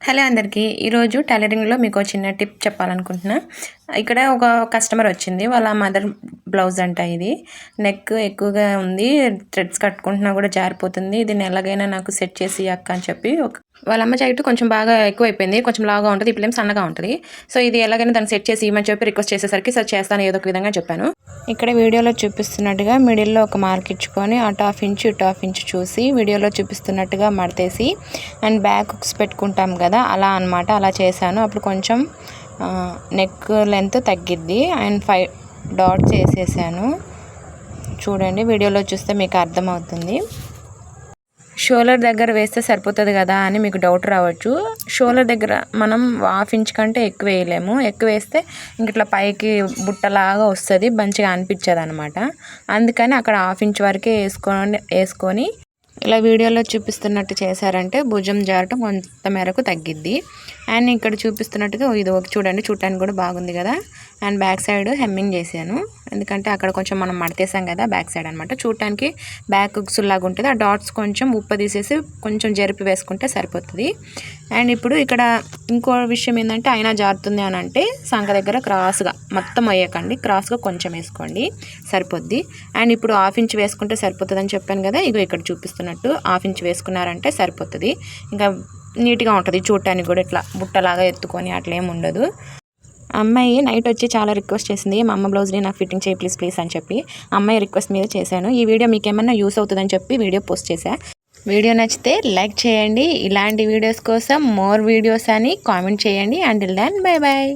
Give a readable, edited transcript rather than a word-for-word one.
Hello అందరికీ ఈరోజు టైలరింగ్లో మీకు చిన్న టిప్ చెప్పాలనుకుంటున్నా. ఇక్కడ ఒక కస్టమర్ వచ్చింది. వాళ్ళ మదర్ బ్లౌజ్ అంట ఇది. నెక్ ఎక్కువగా ఉంది, థ్రెడ్స్ కట్టుకుంటున్నా కూడా జారిపోతుంది. దీన్ని ఎలాగైనా నాకు సెట్ చేసి అక్క అని చెప్పి వాళ్ళ అమ్మ చెట్టు కొంచెం బాగా ఎక్కువైపోయింది, కొంచెం లాగా ఉంటుంది, ఇప్పుడు ఏం సన్నగా ఉంటుంది. సో ఇది ఎలాగైనా దాన్ని సెట్ చేసి ఇవ్వమని చెప్పి రిక్వెస్ట్ చేసేసరికి సార్ చేస్తాను ఏదో ఒక విధంగా చెప్పాను. ఇక్కడ వీడియోలో చూపిస్తున్నట్టుగా మిడిల్లో ఒక మార్క్ ఇచ్చుకొని అటు హాఫ్ ఇంచ్ ఇటు హాఫ్ ఇంచ్ చూసి వీడియోలో చూపిస్తున్నట్టుగా మడతేసి అండ్ బ్యాక్ హుక్స్ పెట్టుకుంటాం కదా అలా అనమాట. అలా చేశాను. అప్పుడు కొంచెం నెక్ లెంత్ తగ్గిద్ది అండ్ 5 డాట్స్ వేసేసాను. చూడండి వీడియోలో చూస్తే మీకు అర్థమవుతుంది. షోల్డర్ దగ్గర వేస్తే సరిపోతుంది కదా అని మీకు డౌట్ రావచ్చు. షోల్డర్ దగ్గర మనం హాఫ్ ఇంచ్ కంటే ఎక్కువ వేయలేము. ఎక్కువ వేస్తే ఇంక ఇట్లా పైకి బుట్టలాగా వస్తుంది, మంచిగా అనిపించదు అనమాట. అందుకని అక్కడ హాఫ్ ఇంచ్ వరకే వేసుకొని ఇలా వీడియోలో చూపిస్తున్నట్టు చేశారంటే భుజం జారటం కొంత మేరకు తగ్గిద్ది. అండ్ ఇక్కడ చూపిస్తున్నట్టుగా ఇది ఒక చూడండి, చూడటానికి కూడా బాగుంది కదా. అండ్ బ్యాక్ సైడ్ హెమ్మింగ్ చేశాను, ఎందుకంటే అక్కడ కొంచెం మనం మడతేసాం కదా బ్యాక్ సైడ్ అనమాట. చూడటానికి బ్యాక్ హుక్స్ లాగా ఉంటుంది. ఆ డాట్స్ కొంచెం ఉప్పు తీసేసి కొంచెం జరిపి వేసుకుంటే సరిపోతుంది. అండ్ ఇప్పుడు ఇక్కడ ఇంకో విషయం ఏంటంటే అయినా జారుతుంది అని అంటే సంఖ దగ్గర క్రాస్గా మొత్తం వేయకండి, క్రాస్గా కొంచెం వేసుకోండి సరిపోద్ది. అండ్ ఇప్పుడు హాఫ్ ఇంచ్ వేసుకుంటే సరిపోతుంది అని చెప్పాను కదా. ఇగో ఇక్కడ చూపిస్తున్నట్టు హాఫ్ ఇంచ్ వేసుకున్నారంటే సరిపోతుంది. ఇంకా నీట్గా ఉంటుంది చూడటానికి కూడా, ఇట్లా బుట్టలాగా ఎత్తుకొని అట్లా ఏమి ఉండదు. అమ్మాయి నైట్ వచ్చి చాలా రిక్వెస్ట్ చేసింది, మా అమ్మ బ్లౌజ్ని నాకు ఫిట్టింగ్ చేయి ప్లీజ్ అని చెప్పి. అమ్మాయి రిక్వెస్ట్ మీద చేశాను. ఈ వీడియో మీకు ఏమన్నా యూస్ అవుతుందని చెప్పి వీడియో పోస్ట్ చేశాను. వీడియో నచ్చితే లైక్ చేయండి. ఇలాంటి వీడియోస్ కోసం మోర్ వీడియోస్ అని కామెంట్ చేయండి. Until then bye bye.